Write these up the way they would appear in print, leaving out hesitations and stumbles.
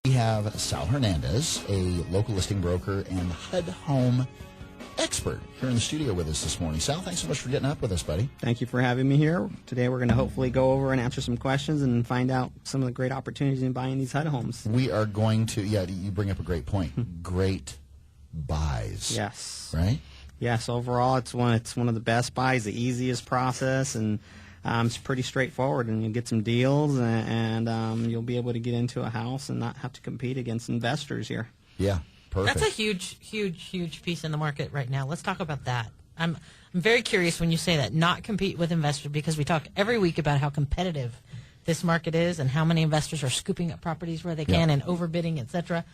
We have Sal Hernandez, a local listing broker and HUD Home expert, here in the studio with us this morning. Sal, thanks so much for getting up with us, buddy. Thank you for having me here. Today we're going to hopefully go over and answer some questions and find out some of the great opportunities in buying these HUD homes. We are going to, you bring up a great point. Great buys. Yes. Right? Yes, overall it's one of the best buys, the easiest process, and it's pretty straightforward, and you get some deals, and you'll be able to get into a house and not have to compete against investors here. Yeah, perfect. That's a huge piece in the market right now. Let's talk about that. I'm very curious when you say that, not compete with investors, because we talk every week about how competitive this market is and how many investors are scooping up properties where they can and overbidding, etc.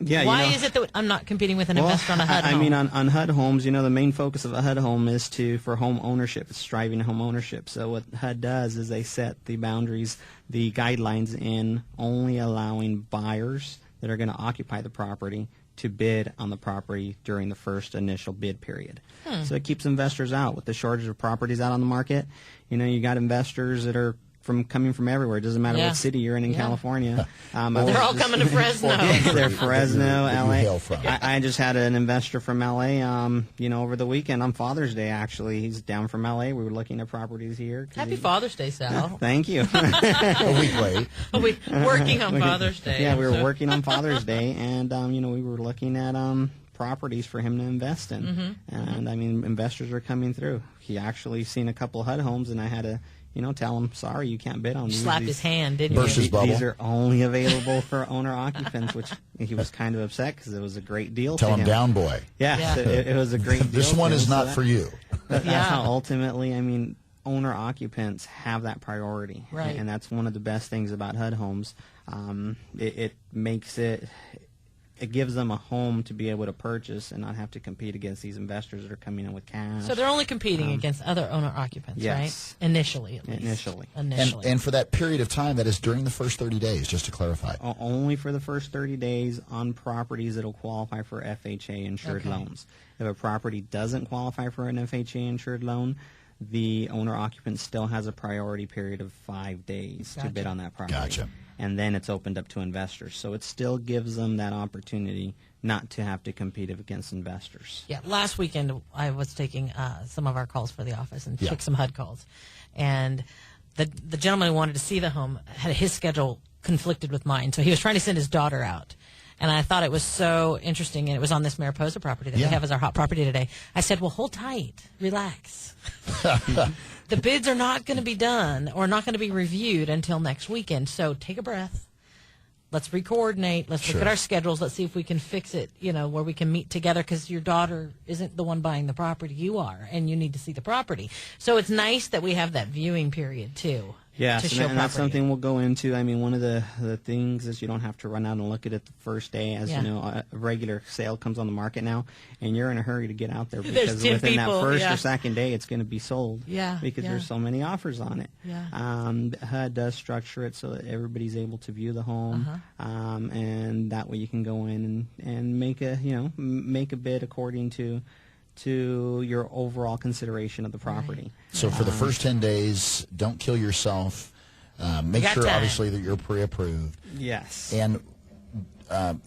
Yeah, Why is it that I'm not competing with an investor on a HUD home? I mean, on HUD homes, the main focus of a HUD home is for home ownership. It's striving home ownership. So what HUD does is they set the boundaries, the guidelines in only allowing buyers that are going to occupy the property to bid on the property during the first initial bid period. So it keeps investors out. With the shortage of properties out on the market, you got investors that are coming from everywhere. It doesn't matter what city you're in California. They're all coming to Fresno. They're Fresno, Where LA. you hail from. I just had an investor from LA, over the weekend on Father's Day, actually. He's down from LA. We were looking at properties here. Happy Father's Day, Sal. Thank you. A week late. Working on Father's Day. Yeah, we were working on Father's Day, and, we were looking at properties for him to invest in. And, investors are coming through. He actually seen a couple of HUD homes, and I had to tell him, sorry, you can't bid on these. Slapped his hand, didn't Burst you? his bubble. These are only available for owner-occupants, which he was kind of upset because it was a great deal Tell to him him. down, boy. Yeah. So it was a great deal. This one to is him, not for you. That's how ultimately, owner-occupants have that priority. Right. And that's one of the best things about HUD homes. It makes it... It gives them a home to be able to purchase and not have to compete against these investors that are coming in with cash. So they're only competing against other owner-occupants, yes. right? Initially, at least. Initially. And for that period of time, that is during the first 30 days, just to clarify. Only for the first 30 days on properties that will qualify for FHA-insured loans. If a property doesn't qualify for an FHA-insured loan, the owner-occupant still has a priority period of 5 days to bid on that property. Gotcha. And then it's opened up to investors. So it still gives them that opportunity not to have to compete against investors. Yeah, last weekend I was taking some of our calls for the office and took some HUD calls. And the gentleman who wanted to see the home had his schedule conflicted with mine, so he was trying to send his daughter out. And I thought it was so interesting, and it was on this Mariposa property that we have as our hot property today. I said, well, hold tight, relax. The bids are not going to be done or not going to be reviewed until next weekend, so take a breath. Let's re-coordinate. Let's look at our schedules. Let's see if we can fix it, where we can meet together, because your daughter isn't the one buying the property. You are, and you need to see the property. So it's nice that we have that viewing period, too. Yes, and that's something we'll go into. One of the things is you don't have to run out and look at it the first day. As a regular sale comes on the market now, and you're in a hurry to get out there because within that first or second day, it's going to be sold. Yeah, because there's so many offers on it. Yeah. HUD does structure it so that everybody's able to view the home, and that way you can go in and make a bid according to your overall consideration of the property. So for the first 10 days, don't kill yourself. Make sure, obviously, that you're pre-approved. Yes. And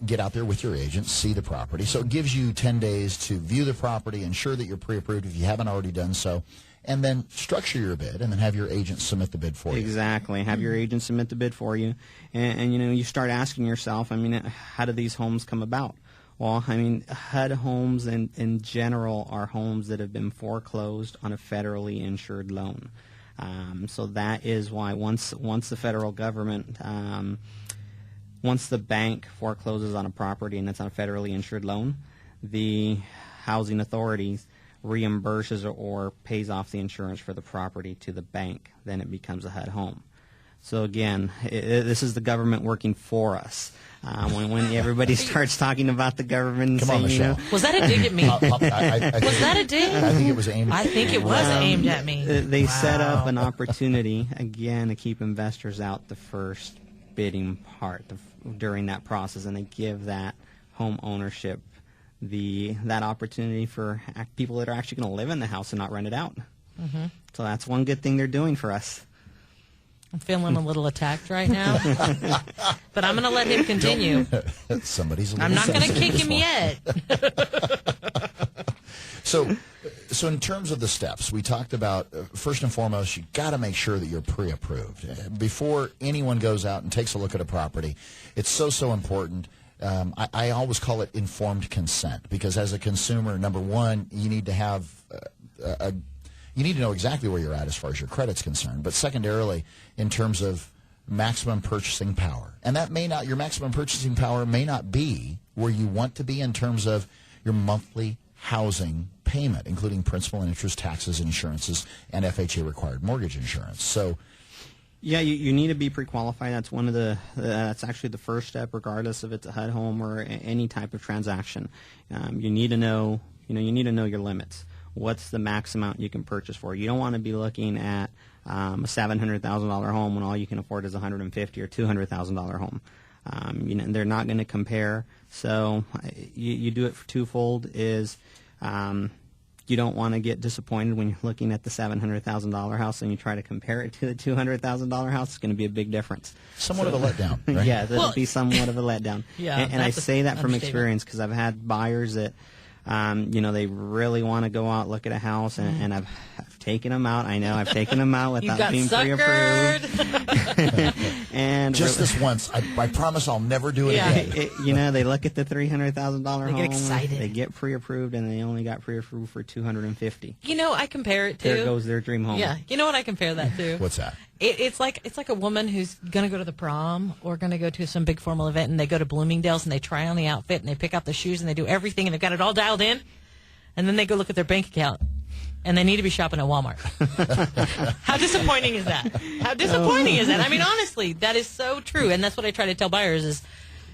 get out there with your agent, see the property. So it gives you 10 days to view the property, ensure that you're pre-approved if you haven't already done so, and then structure your bid, and then have your agent submit the bid for you. Exactly. Have your agent submit the bid for you. And you start asking yourself, how do these homes come about? Well, HUD homes in general are homes that have been foreclosed on a federally insured loan. So that is why once the federal government, once the bank forecloses on a property and it's on a federally insured loan, the housing authorities reimburses or pays off the insurance for the property to the bank. Then it becomes a HUD home. So again, this is the government working for us. When everybody starts talking about the government and Come on, saying, Michelle. Was that a dig at me? Was that a dig? I think it was aimed I think it was aimed at me. They set up an opportunity, again, to keep investors out the first bidding part during that process, and they give that home ownership that opportunity for people that are actually going to live in the house and not rent it out. So that's one good thing they're doing for us. I'm feeling a little attacked right now, but I'm going to let him continue. Somebody's a I'm little not going to sensitive kick this him morning. yet. So in terms of the steps, we talked about, first and foremost, you got to make sure that you're pre-approved. Before anyone goes out and takes a look at a property, it's so important. I always call it informed consent, because as a consumer, number one, you need to have you need to know exactly where you're at as far as your credit's concerned. But secondarily, in terms of maximum purchasing power, and that may not, your maximum purchasing power may not be where you want to be in terms of your monthly housing payment, including principal and interest, taxes, insurances, and FHA required mortgage insurance. So, yeah, you need to be pre-qualified. That's one of the. That's actually the first step, regardless if it's a HUD home or any type of transaction. You need to know. You need to know your limits. What's the max amount you can purchase for? You don't want to be looking at a $700,000 home when all you can afford is a $150,000 or $200,000 home. They're not going to compare. So you do it for twofold. Is you don't want to get disappointed when you're looking at the $700,000 house and you try to compare it to the $200,000 house. It's going to be a big difference. Somewhat of a letdown, right? Yeah, that'll be somewhat of a letdown. Yeah, and I say that from experience, because I've had buyers that, they really want to go out, look at a house, and I've taken them out. I know I've taken them out without being pre-approved. And just this once, I promise I'll never do it again. They look at the $300,000 home. They get excited. They get pre-approved, and they only got pre-approved for $250,000. I compare it to. There goes their dream home. Yeah, you know what I compare that to? What's that? It's like a woman who's going to go to the prom or going to go to some big formal event, and they go to Bloomingdale's and they try on the outfit and they pick out the shoes and they do everything and they've got it all dialed in, and then they go look at their bank account and they need to be shopping at Walmart. How disappointing is that? How disappointing is that? I mean, honestly, that is so true, and that's what I try to tell buyers is,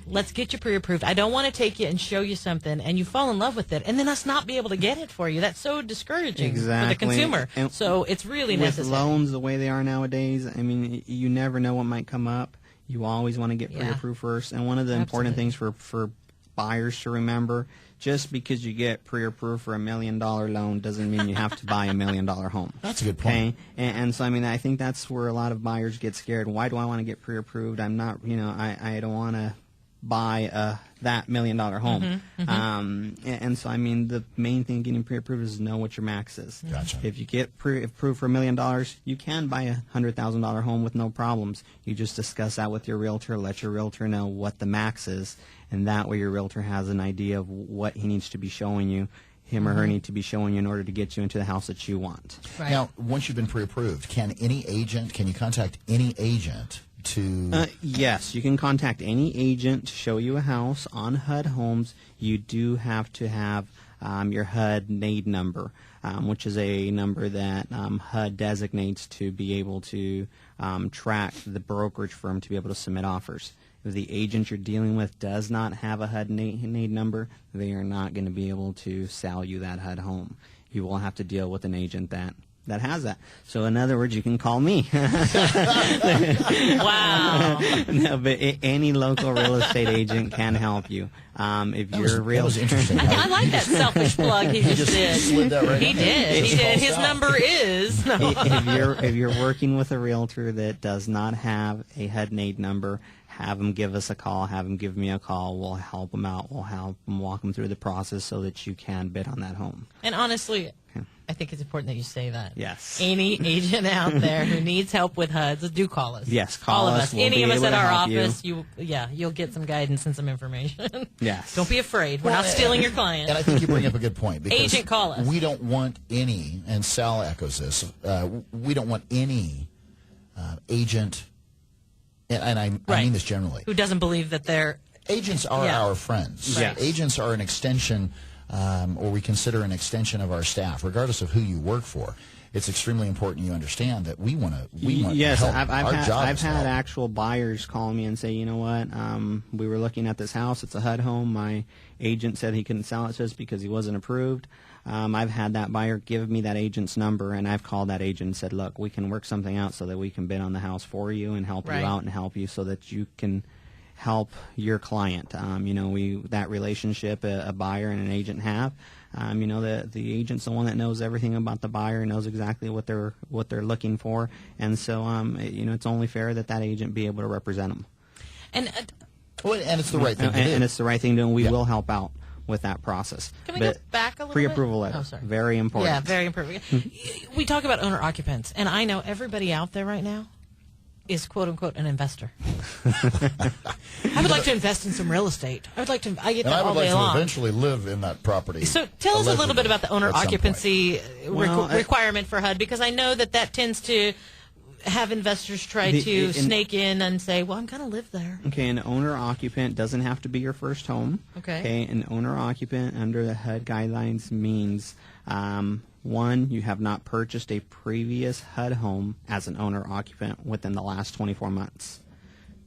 let's get you pre-approved. I don't want to take you and show you something and you fall in love with it and then us not be able to get it for you. That's so discouraging for the consumer. And so it's really necessary. With loans the way they are nowadays, I mean, you never know what might come up. You always want to get pre-approved first. And one of the important things for buyers to remember, just because you get pre-approved for $1 million loan doesn't mean you have to buy $1 million home. That's a good point. Okay? And so, I mean, I think that's where a lot of buyers get scared. Why do I want to get pre-approved? I'm not, I don't want to buy that $1 million home. And so, I mean, the main thing getting pre-approved is know what your max is. Gotcha. If you get pre-approved for $1 million, you can buy a $100,000 home with no problems. You just discuss that with your realtor, let your realtor know what the max is, and that way your realtor has an idea of what he needs to be showing you, him or her need to be showing you in order to get you into the house that you want. Right. Now, once you've been pre-approved, can you contact any agent to... Yes, you can contact any agent to show you a house on HUD Homes. You do have to have your HUD NAID number, which is a number that HUD designates to be able to track the brokerage firm to be able to submit offers. If the agent you're dealing with does not have a HUD NAID number, they are not going to be able to sell you that HUD home. You will have to deal with an agent that has that. So in other words, you can call me. Wow. No, but any local real estate agent can help you. If you're a real, that was interesting. I like that selfish plug he just did. Slid that right He in there. did. He did. His Out. number is. No. if you're working with a realtor that does not have a HUD NAID number, have them give us a call. Have them give me a call. We'll help them out. We'll help them walk them through the process so that you can bid on that home. And honestly, I think it's important that you say that. Yes. Any agent out there who needs help with HUDs, do call us. Yes, call All of us. us. We'll Any be of us able at to our help you. office, you'll get some guidance and some information. Yes. Don't be afraid. We're not stealing your client. And I think you bring up a good point. Because Agent, call us. We don't want any, and Sal echoes this, we don't want any agent, and I mean this generally. Who doesn't believe that they're... Agents are our friends. Yes. Agents are an extension, or we consider an extension of our staff, regardless of who you work for. It's extremely important you understand that we want Yes, help. I've had actual buyers call me and say, you know what, we were looking at this house. It's a HUD home. My agent said he couldn't sell it to us because he wasn't approved. I've had that buyer give me that agent's number, and I've called that agent and said, look, we can work something out so that we can bid on the house for you and help you out and help you so that you can help your client. That relationship a buyer and an agent have. The agent's the one that knows everything about the buyer, knows exactly what they're looking for, and so it's only fair that agent be able to represent them. And it's the right thing to do. And it's the right thing to do, and we will help out with that process. Can we go back a little Pre-approval bit? letter, Oh, sorry. very important. Yeah, very important. We talk about owner occupants, and I know everybody out there right now is quote unquote an investor. I would like to invest in some real estate. I get that all day long. I would like to eventually live in that property. So tell us a little bit about the owner occupancy requirement for HUD, because I know that tends to have investors try to snake in and say, well, I'm going to live there. Okay, an owner-occupant doesn't have to be your first home. Okay, an owner-occupant under the HUD guidelines means, one, you have not purchased a previous HUD home as an owner-occupant within the last 24 months.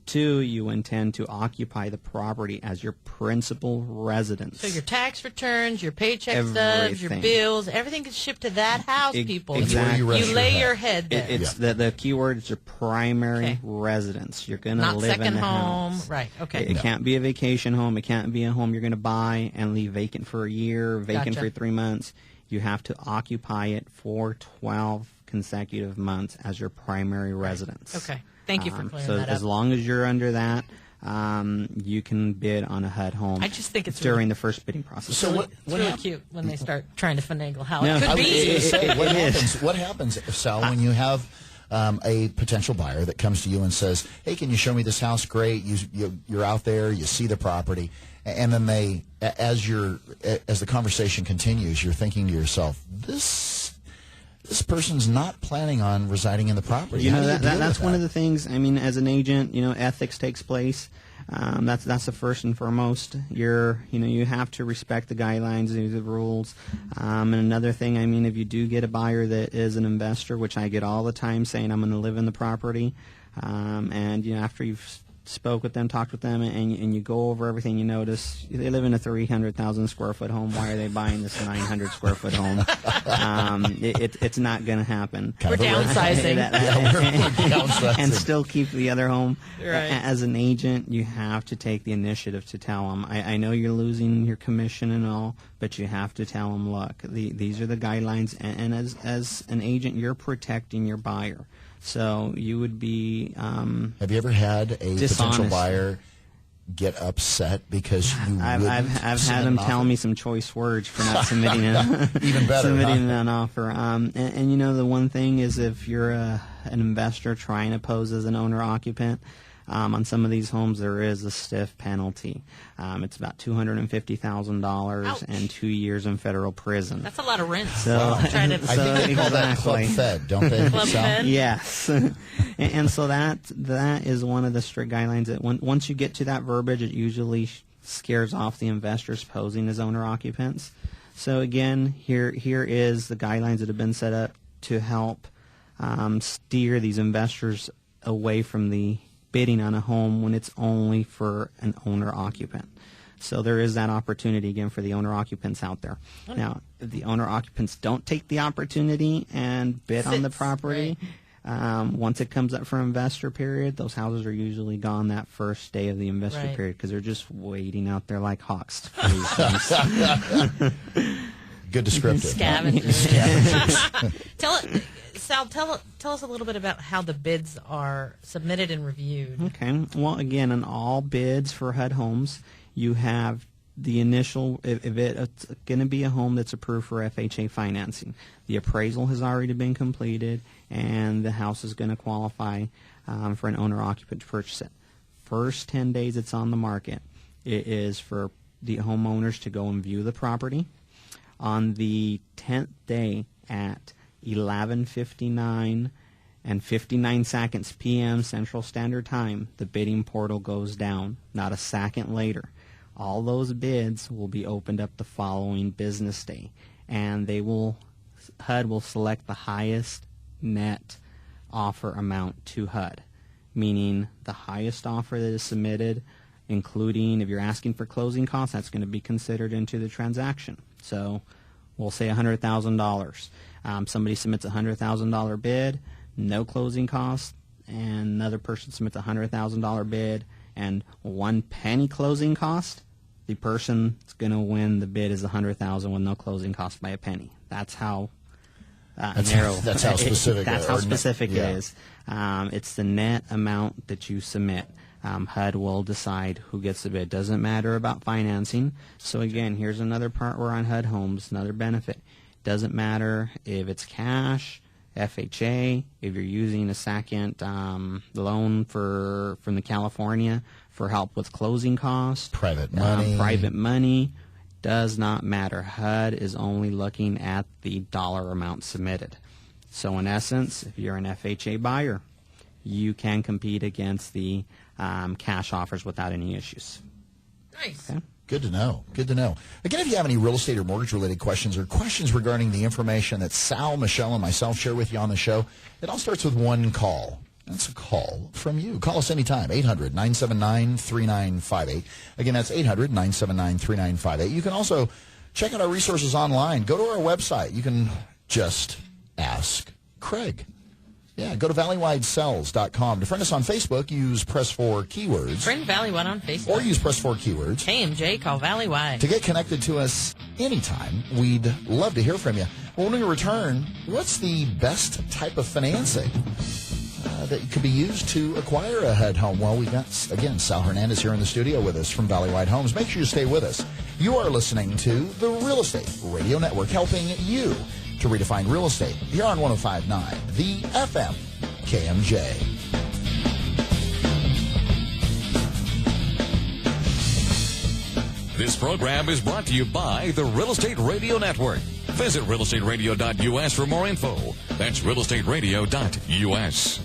Two, you intend to occupy the property as your principal residence. So your tax returns, your paycheck stubs, your bills, everything gets shipped to that house, people. Exactly. You lay your head there. It's the key word is your primary residence. You're going to live in the home. house. Right, okay. It can't be a vacation home. It can't be a home you're going to buy and leave vacant for a year, vacant for 3 months. You have to occupy it for 12 consecutive months as your primary residence. Okay. Thank you for clearing that up. So as long as you're under that, you can bid on a HUD home. I just think it's during the first bidding process. So it's really cute when they start trying to finagle how it could be. What happens, Sal, when you have a potential buyer that comes to you and says, hey, can you show me this house? Great. You're out there, you see the property, and then as the conversation continues, you're thinking to yourself, this person's not planning on residing in the property. That's one of the things. I mean, as an agent, ethics takes place. That's the first and foremost. You have to respect the guidelines, the rules. And another thing, I mean, if you do get a buyer that is an investor, which I get all the time, saying I'm going to live in the property, and after you've spoke with them, talked with them, and you go over everything, you notice they live in a 300,000 square foot home. Why are they buying this 900 square foot home? It's not going to happen. We're downsizing. And still keep the other home. Right. As an agent, you have to take the initiative to tell them, I know you're losing your commission and all, but you have to tell them, look, these are the guidelines, and as an agent, you're protecting your buyer. So you would be. Have you ever had a potential buyer get upset because you? I've had them tell me some choice words for not submitting even better submitting an offer. And the one thing is, if you're an investor trying to pose as an owner occupant. On some of these homes, there is a stiff penalty. It's about $250,000 and 2 years in federal prison. That's a lot of rent. So, I think they call that Club Fed, don't they? Club Fed? Yes. and so that is one of the strict guidelines. That once you get to that verbiage, it usually scares off the investors posing as owner occupants. So again, here is the guidelines that have been set up to help steer these investors away from the bidding on a home when it's only for an owner-occupant. So there is that opportunity, again, for the owner-occupants out there. Now, if the owner-occupants don't take the opportunity and bid on the property, once it comes up for investor period, those houses are usually gone that first day of the investor period because they're just waiting out there like hawks for these things. Good descriptive. Scavengers. Sal, tell us a little bit about how the bids are submitted and reviewed. Okay. Well, again, on all bids for HUD homes, you have the initial, if it's going to be a home that's approved for FHA financing, the appraisal has already been completed, and the house is going to qualify for an owner-occupant to purchase it. First 10 days it's on the market, it is for the homeowners to go and view the property. On the 10th day at 11:59 and 59 seconds p.m. Central Standard Time, the bidding portal goes down. Not a second later. All those bids will be opened up the following business day, and HUD will select the highest net offer amount to HUD, meaning the highest offer that is submitted, including if you're asking for closing costs, that's going to be considered into the transaction. So we'll say $100,000. Somebody submits a $100,000 bid, no closing costs, and another person submits a $100,000 bid. and 1 penny closing cost, the person that's going to win the bid is $100,000 with no closing cost by a penny. That's how narrow. That's how specific. That's how specific yeah. it is. It's the net amount that you submit. HUD will decide who gets the bid. Doesn't matter about financing. So again, here's another part where on HUD Homes, another benefit. Doesn't matter if it's cash, FHA, if you're using a second loan from the California for help with closing costs. Private money. Does not matter. HUD is only looking at the dollar amount submitted. So in essence, if you're an FHA buyer, you can compete against the cash offers without any issues. Nice. Okay? Good to know. Good to know. Again, if you have any real estate or mortgage-related questions or questions regarding the information that Sal, Michelle, and myself share with you on the show, it all starts with one call. That's a call from you. Call us anytime, 800-979-3958. Again, that's 800-979-3958. You can also check out our resources online. Go to our website. You can just ask Craig. Yeah, go to valleywidesells.com. To friend us on Facebook, use press 4 keywords. Friend Valleywide on Facebook. Or use press 4 keywords. KMJ, call Valleywide. To get connected to us anytime, we'd love to hear from you. When we return, what's the best type of financing that could be used to acquire a HUD home? Well, we've got, again, Sal Hernandez here in the studio with us from Valleywide Homes. Make sure you stay with us. You are listening to the Real Estate Radio Network, helping you to redefine real estate here on 105.9, the FM KMJ. This program is brought to you by the Real Estate Radio Network. Visit realestateradio.us for more info. That's realestateradio.us.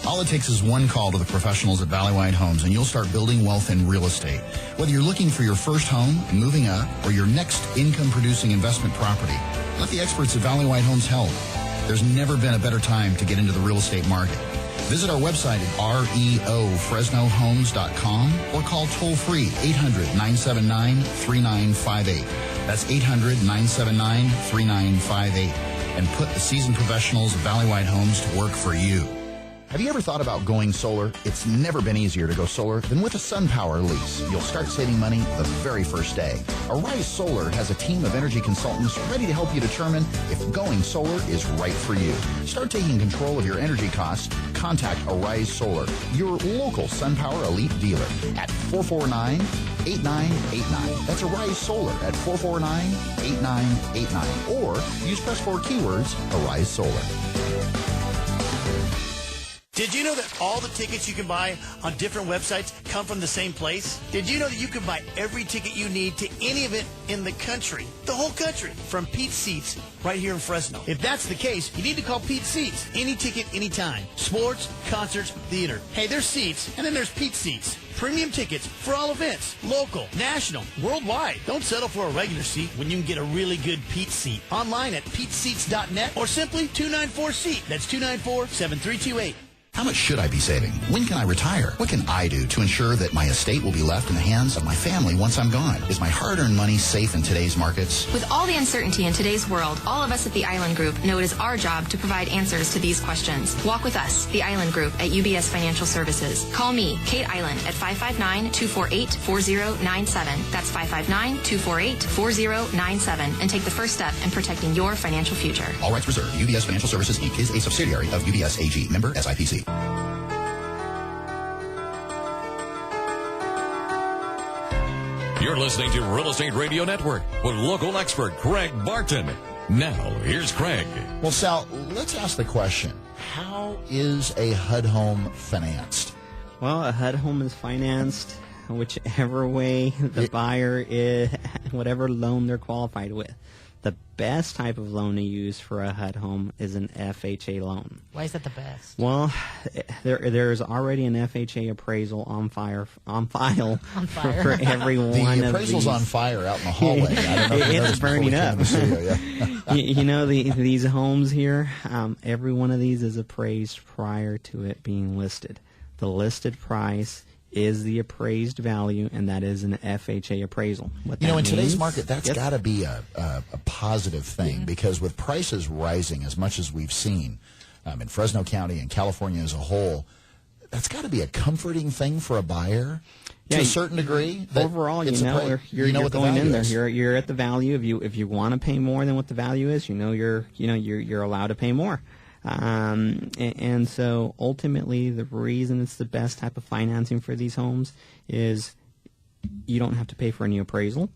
All it takes is one call to the professionals at Valleywide Homes, and you'll start building wealth in real estate. Whether you're looking for your first home and moving up, or your next income-producing investment property, let the experts at Valleywide Homes help. There's never been a better time to get into the real estate market. Visit our website at reofresnohomes.com or call toll-free 800-979-3958. That's 800-979-3958. And put the seasoned professionals of Valleywide Homes to work for you. Have you ever thought about going solar? It's never been easier to go solar than with a SunPower lease. You'll start saving money the very first day. Arise Solar has a team of energy consultants ready to help you determine if going solar is right for you. Start taking control of your energy costs. Contact Arise Solar, your local SunPower Elite dealer at 449-8989. That's Arise Solar at 449-8989. Or use press 4 keywords, Arise Solar. Did you know that all the tickets you can buy on different websites come from the same place? Did you know that you can buy every ticket you need to any event in the country? The whole country, from Pete's Seats, right here in Fresno. If that's the case, you need to call Pete's Seats. Any ticket, anytime. Sports, concerts, theater. Hey, there's seats, and then there's Pete's Seats. Premium tickets for all events, local, national, worldwide. Don't settle for a regular seat when you can get a really good Pete's Seat. Online at peteseats.net or simply 294-SEAT. That's 294-7328. How much should I be saving? When can I retire? What can I do to ensure that my estate will be left in the hands of my family once I'm gone? Is my hard-earned money safe in today's markets? With all the uncertainty in today's world, all of us at the Island Group know it is our job to provide answers to these questions. Walk with us, the Island Group at UBS Financial Services. Call me, Kate Island, at 559-248-4097. That's 559-248-4097, and take the first step in protecting your financial future. All rights reserved. UBS Financial Services, Inc. is a subsidiary of UBS AG. Member SIPC. You're listening to Real Estate Radio Network with local expert Craig Barton. Now, here's Craig. Well, Sal, let's ask the question. How is a HUD home financed? Well, a HUD home is financed whichever way the buyer is, whatever loan they're qualified with. The best type of loan to use for a HUD home is an FHA loan. Why is that the best? Well, there's already an FHA appraisal on file for every one of these. The appraisal's on fire out in the hallway. I don't know if you It's burning up. the studio, yeah. you know, these homes here, every one of these is appraised prior to it being listed. The listed price is the appraised value, and that is an FHA appraisal. In today's market, that's got to be a positive thing, because with prices rising as much as we've seen in Fresno County and California as a whole, that's got to be a comforting thing for a buyer to Yeah, a certain degree. that Overall, it's you're what the going value in there. is. You're at the value. If you want to pay more than what the value is, you're allowed to pay more. And so ultimately, the reason it's the best type of financing for these homes is you don't have to pay for any appraisal,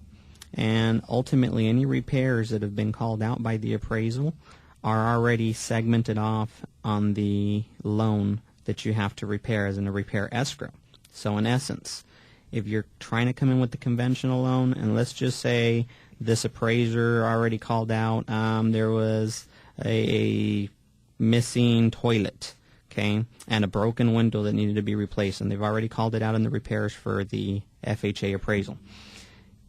and ultimately any repairs that have been called out by the appraisal are already segmented off on the loan that you have to repair as in a repair escrow. So in essence, if you're trying to come in with the conventional loan, and let's just say this appraiser already called out there was a missing toilet, okay, and a broken window that needed to be replaced, and they've already called it out in the repairs for the FHA appraisal.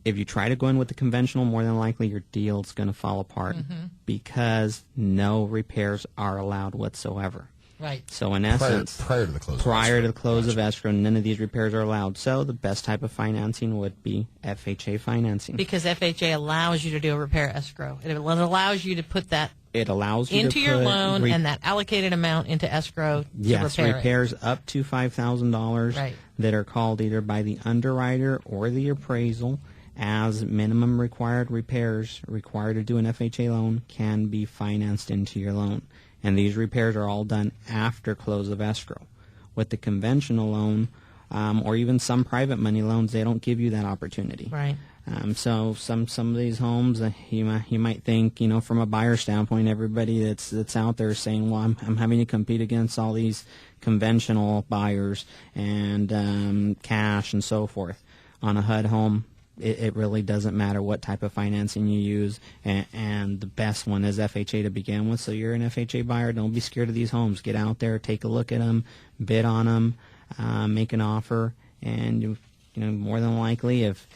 If you try to go in with the conventional, more than likely your deal's going to fall apart because no repairs are allowed whatsoever. Right. So in essence, prior to the close. prior to the close of escrow, none of these repairs are allowed. So the best type of financing would be FHA financing. Because FHA allows you to do a repair escrow. It allows you to put that It allows you into to your put loan and that allocated amount into escrow yes, to repair repairs up to $5,000 Right. that are called either by the underwriter or the appraisal as minimum required repairs required to do an FHA loan can be financed into your loan. And these repairs are all done after close of escrow. With the conventional loan, or even some private money loans, they don't give you that opportunity. it. Right. So some of these homes, you might think, from a buyer standpoint, everybody that's out there is saying, well, I'm having to compete against all these conventional buyers and cash and so forth. On a HUD home, it really doesn't matter what type of financing you use, and the best one is FHA to begin with. So you're an FHA buyer, don't be scared of these homes. Get out there, take a look at them, bid on them, make an offer, and you more than likely if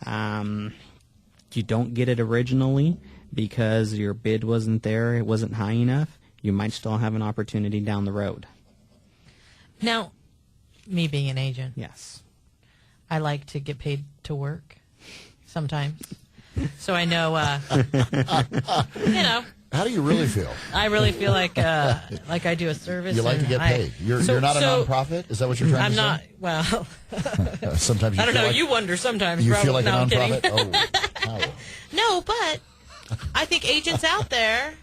you don't get it originally because your bid wasn't there, it wasn't high enough, you might still have an opportunity down the road. Now, me being an agent, Yes. I like to get paid to work sometimes. So I know, How do you really feel? I really feel like I do a service. You like to and get paid. You're not a nonprofit? Is that what you're trying I'm to say? not. Well, Sometimes you I don't feel know. like, You wonder sometimes. you probably. feel like No, a I'm kidding. nonprofit? Oh, wow. No, but I think agents out there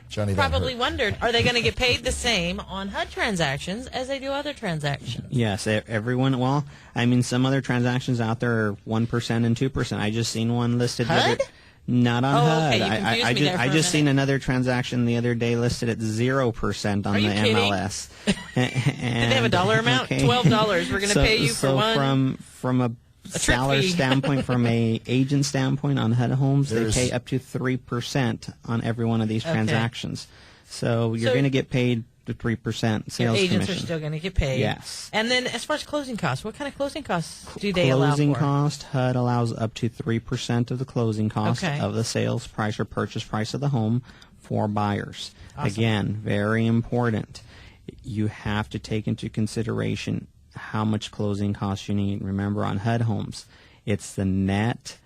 Johnny, that probably hurt. wondered, are they going to get paid the same on HUD transactions as they do other transactions? Yes, everyone. Well, I mean, some other transactions out there are 1% and 2%. I just seen one listed. HUD? Not on Oh, HUD. okay, you confused me there for I a just seen minute. another transaction the other day listed at 0% on Are you the kidding? MLS. Did they have a dollar amount? Okay. $12. We're going to pay you for so one. From a seller fee. standpoint, from a agent standpoint on HUD homes, There's- they pay up to 3% on every one of these Okay. transactions. So you're So- going to get paid the 3% sales Agents commission. are still going to get paid. Yes. And then as far as closing costs, what kind of closing costs do they allow Closing for? cost, HUD allows up to 3% of the closing cost Okay. of the sales price or purchase price of the home for buyers. Awesome. Again, very important. You have to take into consideration how much closing costs you need. Remember, on HUD homes, it's the net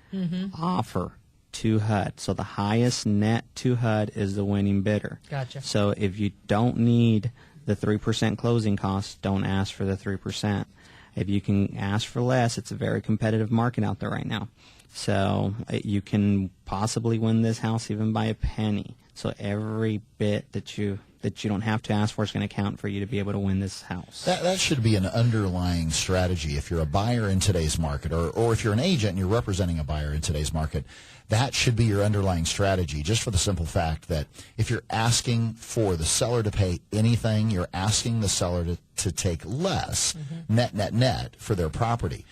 offer to HUD. So the highest net to HUD is the winning bidder. Gotcha. So if you don't need the 3% closing costs, don't ask for the 3%. If you can ask for less, it's a very competitive market out there right now. So you can possibly win this house even by a penny. So every bit that you don't have to ask for is going to count for you to be able to win this house. That should be an underlying strategy. If you're a buyer in today's market, or if you're an agent and you're representing a buyer in today's market, that should be your underlying strategy, just for the simple fact that if you're asking for the seller to pay anything, you're asking the seller to take less net for their property,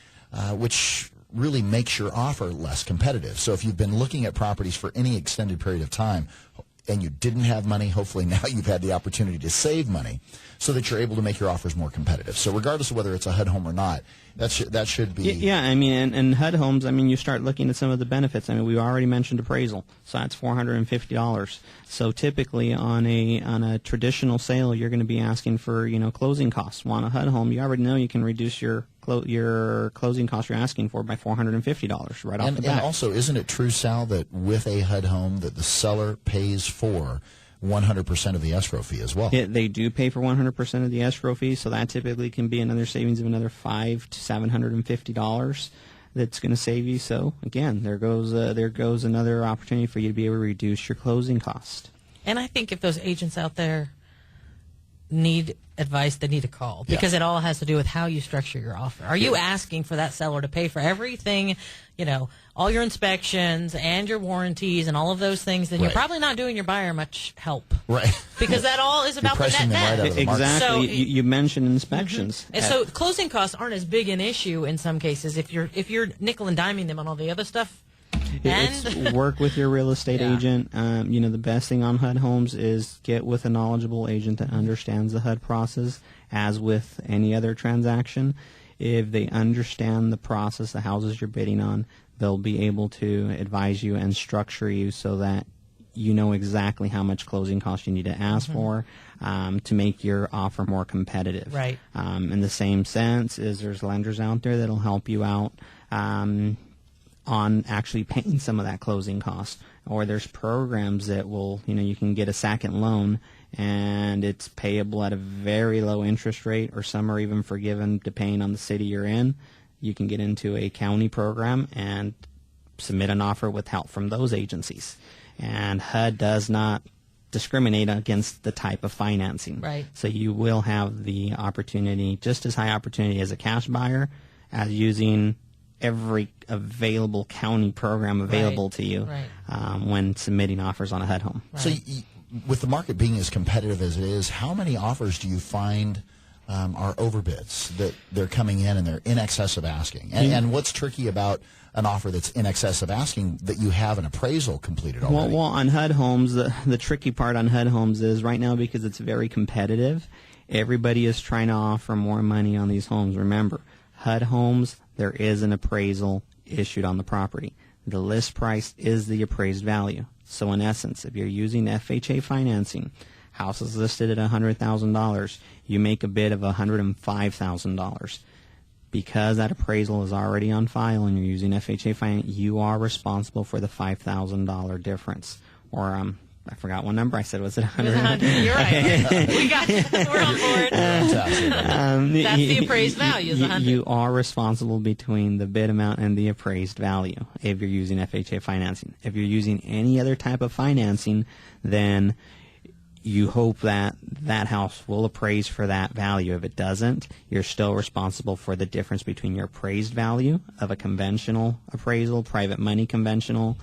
which really makes your offer less competitive. So if you've been looking at properties for any extended period of time and you didn't have money, hopefully now you've had the opportunity to save money so that you're able to make your offers more competitive. So regardless of whether it's a HUD home or not, that should be... Yeah, I mean, and HUD homes, I mean, you start looking at some of the benefits. I mean, we already mentioned appraisal, so that's $450. So typically on a traditional sale, you're going to be asking for, closing costs. Well, on a HUD home, you already know you can reduce your closing costs you're asking for by $450 right off the bat. And also, isn't it true, Sal, that with a HUD home that the seller pays for 100% of the escrow fee as well. They do pay for 100% of the escrow fee, so that typically can be another savings of another $500 to $750 that's going to save you. So again, there goes another opportunity for you to be able to reduce your closing cost. And I think if those agents out there need advice, they need to call, because it all has to do with how you structure your offer. Are you asking for that seller to pay for everything, all your inspections and your warranties and all of those things? Then you're probably not doing your buyer much help. Right. Because that all is about the pressing them right net. out of the market. Exactly. So you mentioned inspections. And so closing costs aren't as big an issue in some cases if you're nickel and diming them on all the other stuff. It's work with your real estate agent. The best thing on HUD Homes is get with a knowledgeable agent that understands the HUD process. As with any other transaction, if they understand the process, the houses you're bidding on, they'll be able to advise you and structure you so that you know exactly how much closing costs you need to ask for to make your offer more competitive. Right. In the same sense, there's lenders out there that'll help you out on actually paying some of that closing cost, or there's programs that will, you can get a second loan and it's payable at a very low interest rate, or some are even forgiven depending on the city you're in. You can get into a county program and submit an offer with help from those agencies. And HUD does not discriminate against the type of financing. Right. So you will have the opportunity, just as high opportunity as a cash buyer, as using every available county program available to you when submitting offers on a HUD home. So with the market being as competitive as it is, how many offers do you find are overbids, that they're coming in and they're in excess of asking? And what's tricky about an offer that's in excess of asking that you have an appraisal completed already? Well, on HUD homes, the tricky part on HUD homes is right now, because it's very competitive, everybody is trying to offer more money on these homes. Remember, HUD homes, there is an appraisal issued on the property. The list price is the appraised value. So in essence, if you're using FHA financing, house is listed at $100,000, you make a bid of $105,000. Because that appraisal is already on file and you're using FHA finance, you are responsible for the $5,000 difference. Or I forgot what number I said. Was it 100? You're right. We got you. We're on board. That's the appraised value, is 100. You are responsible between the bid amount and the appraised value if you're using FHA financing. If you're using any other type of financing, then you hope that that house will appraise for that value. If it doesn't, you're still responsible for the difference between your appraised value of a conventional appraisal, private money conventional,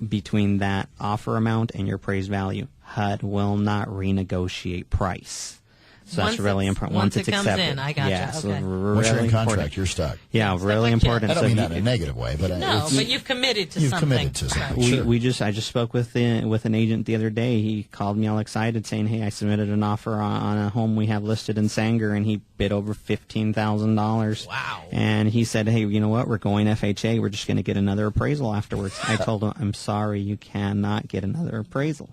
between that offer amount and your appraised value. HUD will not renegotiate price. So that's really important. Once it comes accepted. in, I gotcha. Yeah, so Okay. really Once you're in contract, important. you're stuck. Yeah, really like that. important. I don't So mean if that in a negative way, but No, but you've committed to something. committed to something. Right. I just spoke with an agent the other day. He called me all excited, saying, "Hey, I submitted an offer on a home we have listed in Sanger, and he bid over $15,000." Wow! And he said, "Hey, you know what? We're going FHA. We're just going to get another appraisal afterwards." I told him, "I'm sorry, you cannot get another appraisal.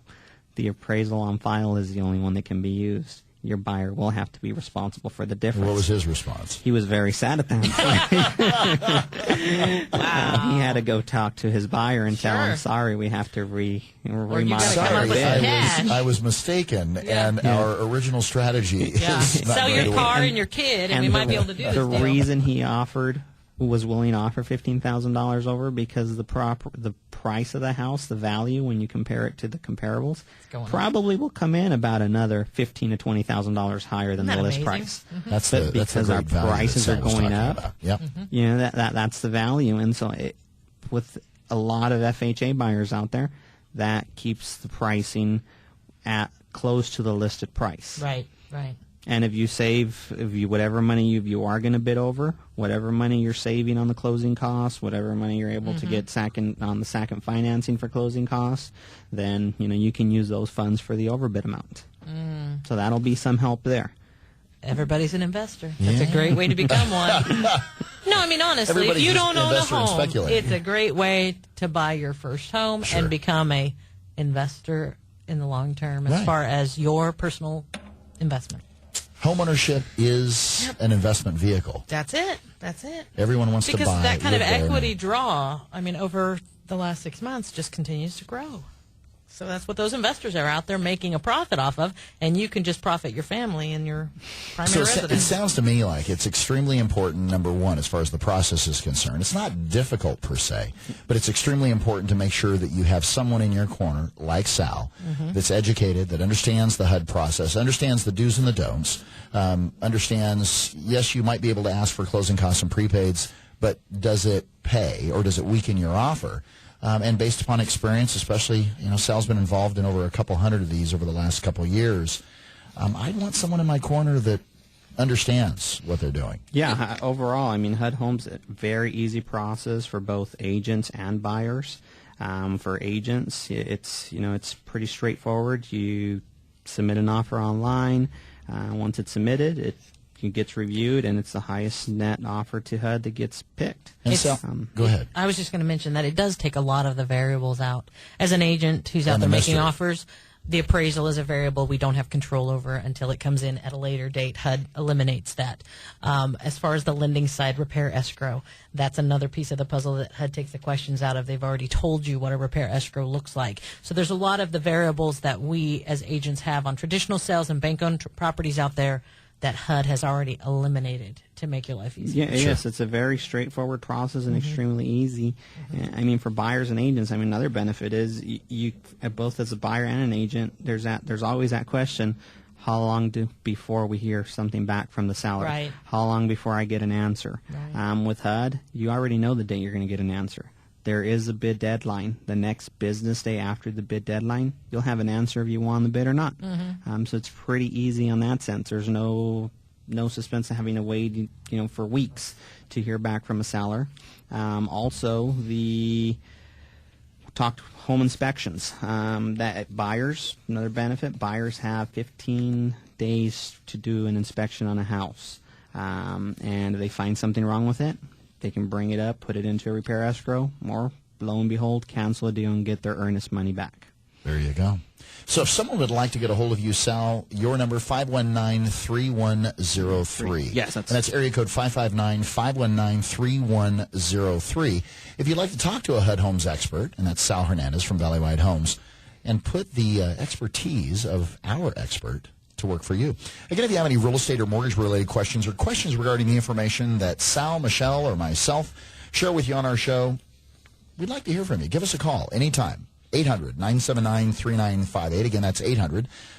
The appraisal on file is the only one that can be used. Your buyer will have to be responsible for the difference." What was his response? He was very sad at that. Wow. He had to go talk to his buyer and tell him, Sure. "Sorry, we have to you gotta remodify come our up with bid." some cash. I was mistaken, and our original strategy Yeah. is not Sell going your to car work. and your kid, and we might be able to do this The deal. reason he was willing to offer $15,000 over, because the price of the house, the value when you compare it to the comparables, going probably will come in about another $15,000 to $20,000 higher than Isn't the that list amazing? price. That's But the, that's the because our great value that prices are Sam was going talking up, about. Yep. You know, that's the value. And so with a lot of FHA buyers out there, that keeps the pricing at close to the listed price. Right, right. And if you whatever money you are going to bid over, whatever money you're saving on the closing costs, whatever money you're able to get on the second financing for closing costs, then you can use those funds for the overbid amount. So that'll be some help there. Everybody's an investor. That's a great way to become one. No, I mean, honestly, Everybody's if you just don't own a investor and home, speculator. it's a great way to buy your first home Sure. and become a investor in the long term as Right. far as your personal investment. Homeownership is an investment vehicle. That's it. That's it. Everyone wants to Because buy. that kind of live there, equity and- draw, I mean, over the last 6 months just continues to grow. So that's what those investors are out there making a profit off of, and you can just profit your family and your primary So it residence. sounds to me like it's extremely important, number one, as far as the process is concerned. It's not difficult per se, but it's extremely important to make sure that you have someone in your corner, like Sal, that's educated, that understands the HUD process, understands the do's and the don'ts, understands, yes, you might be able to ask for closing costs and prepaids, but does it pay or does it weaken your offer? And based upon experience, especially, Sal's been involved in over a couple hundred of these over the last couple of years. I'd want someone in my corner that understands what they're doing. Yeah, overall, I mean, HUD Home's a very easy process for both agents and buyers. For agents, it's pretty straightforward. You submit an offer online. Once it's submitted, it gets reviewed, and it's the highest net offer to HUD that gets picked. And so, go ahead. I was just going to mention that it does take a lot of the variables out. As an agent who's out And there the making mystery. offers, the appraisal is a variable we don't have control over until it comes in at a later date. HUD eliminates that. As far as the lending side, repair escrow, that's another piece of the puzzle that HUD takes the questions out of. They've already told you what a repair escrow looks like. So there's a lot of the variables that we as agents have on traditional sales and bank-owned properties out there that HUD has already eliminated to make your life easier. Yeah, yes, it's a very straightforward process and extremely easy. I mean, for buyers and agents, I mean, another benefit is you both as a buyer and an agent, there's always that question, how long before we hear something back from the seller? Right. How long before I get an answer? Right. With HUD, you already know the day you're going to get an answer. There is a bid deadline. The next business day after the bid deadline, you'll have an answer if you won the bid or not. So it's pretty easy on that sense. There's no suspense of having to wait, for weeks to hear back from a seller. Also, talked home inspections. That buyers, another benefit. Buyers have 15 days to do an inspection on a house, and if they find something wrong with it, they can bring it up, put it into a repair escrow, or lo and behold, cancel a deal and get their earnest money back. There you go. So if someone would like to get a hold of you, Sal, your number, 519-3103. Yes, and that's area code 559-519-3103. If you'd like to talk to a HUD Homes expert, and that's Sal Hernandez from Valley Wide Homes, and put the expertise of our expert to work for you. Again, if you have any real estate or mortgage-related questions or questions regarding the information that Sal, Michelle, or myself share with you on our show, we'd like to hear from you. Give us a call anytime. 800-979-3958. Again, that's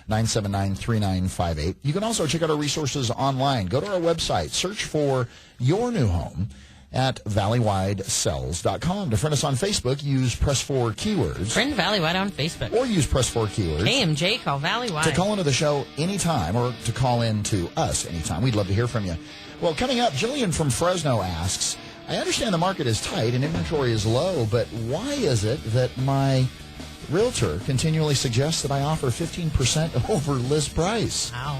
800-979-3958. You can also check out our resources online. Go to our website. Search for your new home at valleywidesells.com. To friend us on Facebook, use Press 4 keywords. Friend Valleywide on Facebook. Or use Press 4 keywords. KMJ, call Valleywide. To call into the show anytime or to call in to us anytime. We'd love to hear from you. Well, coming up, Jillian from Fresno asks, I understand the market is tight and inventory is low, but why is it that my realtor continually suggests that I offer 15% over list price? Wow.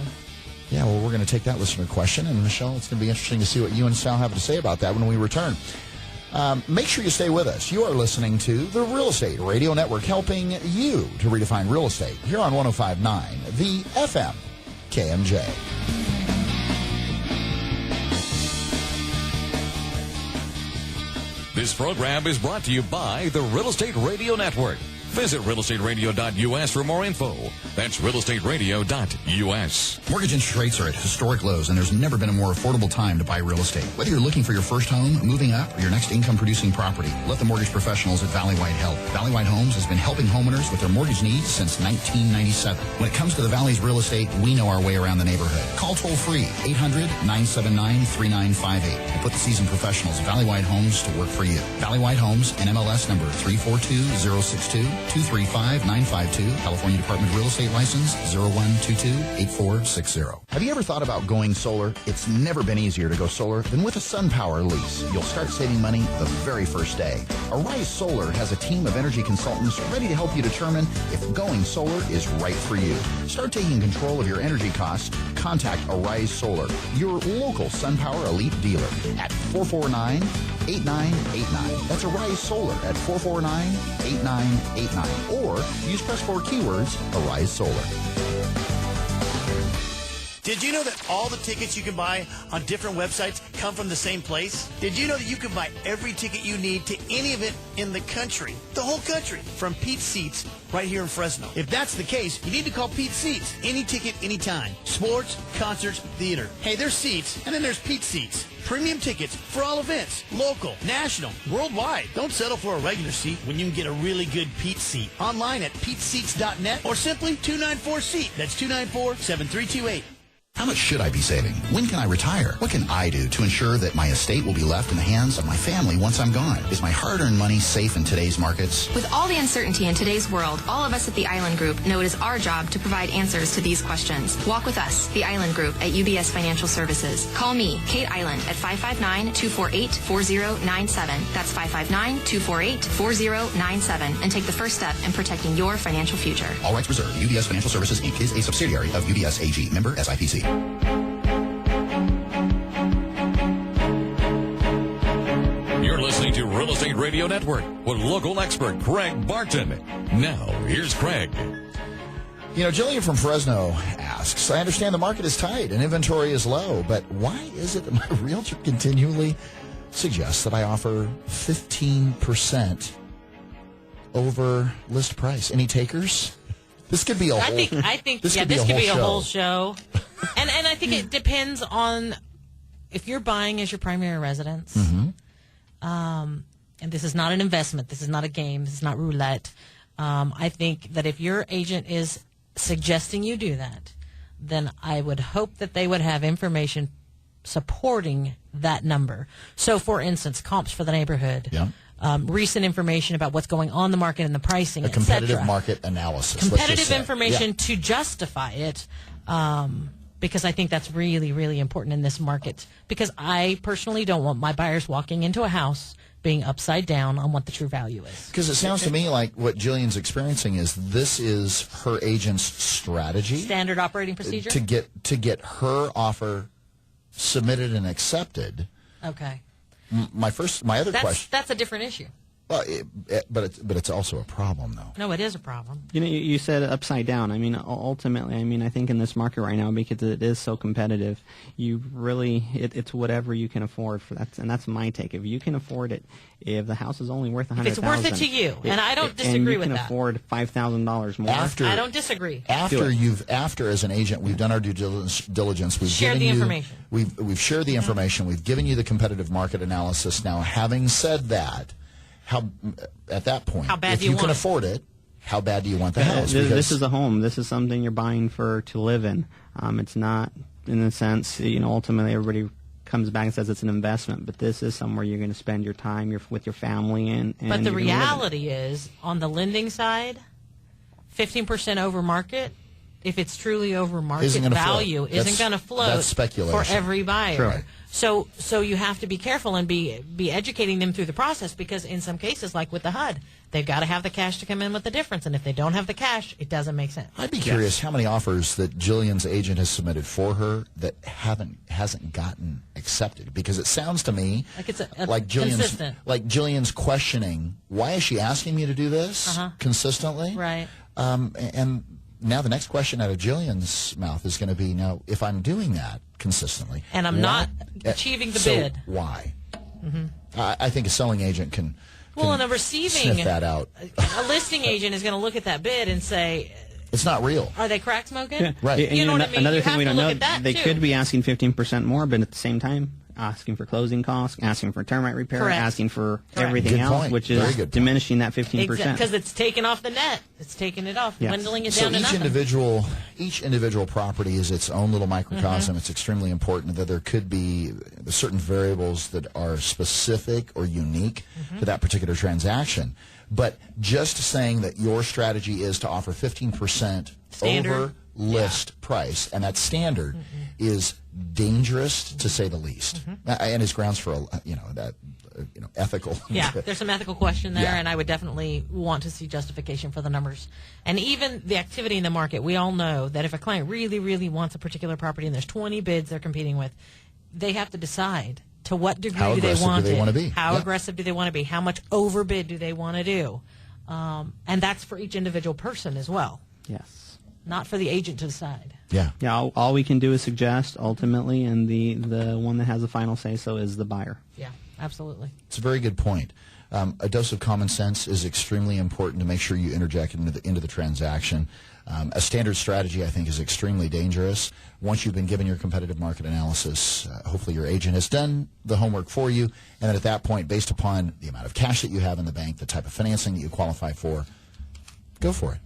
Yeah, well, we're going to take that listener question, and Michelle, it's going to be interesting to see what you and Sal have to say about that when we return. Make sure you stay with us. You are listening to the Real Estate Radio Network, helping you to redefine real estate here on 105.9, the FM KMJ. This program is brought to you by the Real Estate Radio Network. Visit realestateradio.us for more info. That's realestateradio.us. Mortgage interest rates are at historic lows, and there's never been a more affordable time to buy real estate. Whether you're looking for your first home, moving up, or your next income-producing property, let the mortgage professionals at Valley Wide help. Valley Wide Homes has been helping homeowners with their mortgage needs since 1997. When it comes to the Valley's real estate, we know our way around the neighborhood. Call toll-free, 800-979-3958, and put the seasoned professionals at Valley Wide Homes to work for you. Valley Wide Homes, NMLS number 342062. 235-952, California Department of Real Estate License 0122-8460. Have you ever thought about going solar? It's never been easier to go solar than with a SunPower lease. You'll start saving money the very first day. Arise Solar has a team of energy consultants ready to help you determine if going solar is right for you. Start taking control of your energy costs. Contact Arise Solar, your local SunPower Elite dealer at 449-8989. That's Arise Solar at 449-8989. Or use Press 4 keywords, Arise Solar. Did you know that all the tickets you can buy on different websites come from the same place? Did you know that you can buy every ticket you need to any event in the country? The whole country. From Pete's Seats right here in Fresno. If that's the case, you need to call Pete's Seats. Any ticket, anytime. Sports, concerts, theater. Hey, there's seats, and then there's Pete's Seats. Premium tickets for all events. Local, national, worldwide. Don't settle for a regular seat when you can get a really good Pete's Seat. Online at peteseats.net or simply 294-SEAT. That's 294-7328. How much should I be saving? When can I retire? What can I do to ensure that my estate will be left in the hands of my family once I'm gone? Is my hard-earned money safe in today's markets? With all the uncertainty in today's world, all of us at the Island Group know it is our job to provide answers to these questions. Walk with us, the Island Group at UBS Financial Services. Call me, Kate Island, at 559-248-4097. That's 559-248-4097, and take the first step in protecting your financial future. All rights reserved. UBS Financial Services, Inc. is a subsidiary of UBS AG. Member SIPC. You're listening to Real Estate Radio Network with local expert Craig Barton. Now, here's Craig. You know, Jillian from Fresno asks, I understand the market is tight and inventory is low, but why is it that my realtor continually suggests that I offer 15% over list price? Any takers? This could be a whole I think this yeah, could be this a could whole be a show. whole show. And I think it depends on if you're buying as your primary residence. Mm-hmm. And this is not an investment. This is not a game. This is not roulette. I think that if your agent is suggesting you do that, then I would hope that they would have information supporting that number. So, for instance, comps for the neighborhood. Yeah. Recent information about what's going on in the market and the pricing, A et competitive cetera. market analysis. let's just Competitive say. information Yeah. to justify it, because I think that's really, really important in this market. Because I personally don't want my buyers walking into a house being upside down on what the true value is. Because it sounds to me like what Jillian's experiencing is this is her agent's strategy Standard operating procedure? to get her offer submitted and accepted. Okay. My other question. That's a different issue. Well, but it's also a problem, though. No, it is a problem. You know, you said upside down. I mean, ultimately, I think in this market right now, because it is so competitive, you really, it's whatever you can afford for that, and that's my take. If you can afford it, if the house is only worth $100,000, If it's worth it to you, and I don't disagree with and you can that. afford $5,000 more. After I don't disagree. After as an agent, we've done our due diligence. We've Shared given the you, information. We've shared the information. We've given you the competitive market analysis. Now, having said that, at that point, How bad if do you can want it? afford it, how bad do you want the house? This is a home. This is something you're buying to live in. It's not, in a sense, ultimately everybody comes back and says it's an investment, but this is somewhere you're going to spend your time with your family. And But the you're gonna live in. reality is, on the lending side, 15% over market, if it's truly over market Isn't gonna value, float. isn't going to float that's speculation. for every buyer. Sure. So you have to be careful and be educating them through the process, because in some cases, like with the HUD, they've got to have the cash to come in with the difference, and if they don't have the cash, it doesn't make sense. I'd be curious how many offers that Jillian's agent has submitted for her that hasn't gotten accepted, because it sounds to me Like it's Jillian's consistent. questioning, why is she asking me to do this consistently? Right. And now the next question out of Jillian's mouth is going to be, now if I'm doing that consistently And I'm not achieving the bid. Why? I think a selling agent can Well, and a sniff receiving, that out. a listing agent is going to look at that bid and say, It's not real. are they crack smoking? Yeah. Right. And You know what I mean? Another You thing have we to don't look know, at that, they too. could be asking 15% more, but at the same time, asking for closing costs, asking for termite repair, Correct. asking for Correct. everything Good else, point. which Very is good point. diminishing that 15%. Because it's taken off the net. It's taking it off, Yes. dwindling it So down to nothing. each individual property is its own little microcosm. It's extremely important that there could be certain variables that are specific or unique to that particular transaction. But just saying that your strategy is to offer 15% Standard. over list price, and that's standard, is dangerous to say the least, and is grounds for ethical. Yeah, there's some ethical question there, Yeah. and I would definitely want to see justification for the numbers. And even the activity in the market, we all know that if a client really, really wants a particular property and there's 20 bids they're competing with, they have to decide to what degree How do they aggressive want do they it. wanna be? How Yeah. aggressive do they want to be? How much overbid do they want to do? And that's for each individual person as well. Yes. not for the agent to decide. Yeah. Yeah, all we can do is suggest ultimately, and the one that has the final say-so is the buyer. Yeah, absolutely. It's a very good point. A dose of common sense is extremely important to make sure you interject into the transaction. A standard strategy, I think, is extremely dangerous. Once you've been given your competitive market analysis, hopefully your agent has done the homework for you, and then at that point, based upon the amount of cash that you have in the bank, the type of financing that you qualify for, go for it.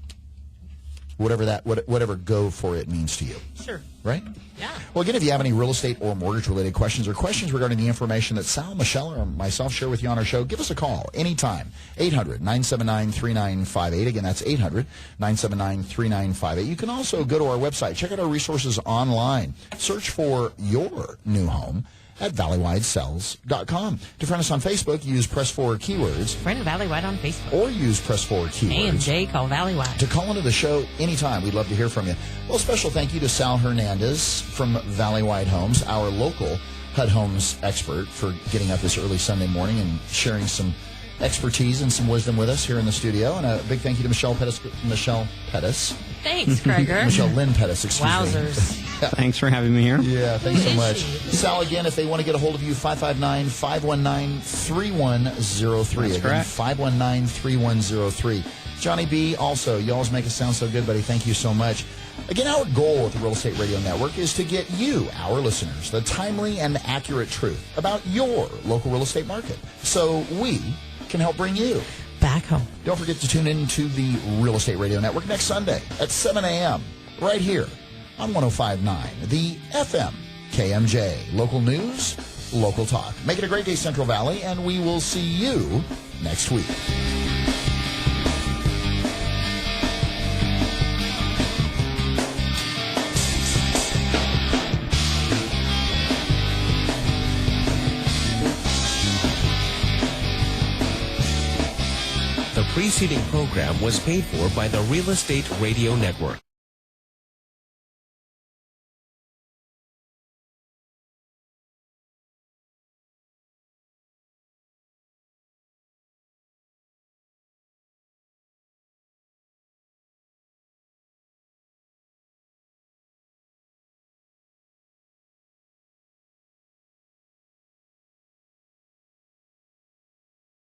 Whatever go for it means to you. Sure. Right? Yeah. Well, again, if you have any real estate or mortgage-related questions or questions regarding the information that Sal, Michelle, or myself share with you on our show, give us a call anytime. 800-979-3958. Again, that's 800-979-3958. You can also go to our website. Check out our resources online. Search for your new home at valleywidesales.com. To friend us on Facebook, use Press Forward keywords. Friend Valley Wide on Facebook. Or use Press Forward keywords. AMJ, call Valley Wide. To call into the show anytime. We'd love to hear from you. Well, special thank you to Sal Hernandez from Valley Wide Homes, our local HUD Homes expert, for getting up this early Sunday morning and sharing some expertise and some wisdom with us here in the studio. And a big thank you to Michelle Pettis. Thanks, Gregor. Michelle Lynn Pettis, excuse me. Wowzers. Thanks for having me here. Yeah, thanks so much. Sal, again, if they want to get a hold of you, 559-519-3103. That's Again, correct. 519-3103. Johnny B, also, you always make us sound so good, buddy. Thank you so much. Again, our goal at the Real Estate Radio Network is to get you, our listeners, the timely and accurate truth about your local real estate market, so we can help bring you Back home. Don't forget to tune in to the Real Estate Radio Network next Sunday at 7 a.m. right here on 105.9, the FM KMJ. Local news, local talk. Make it a great day, Central Valley, and we will see you next week. The preceding program was paid for by the Real Estate Radio Network.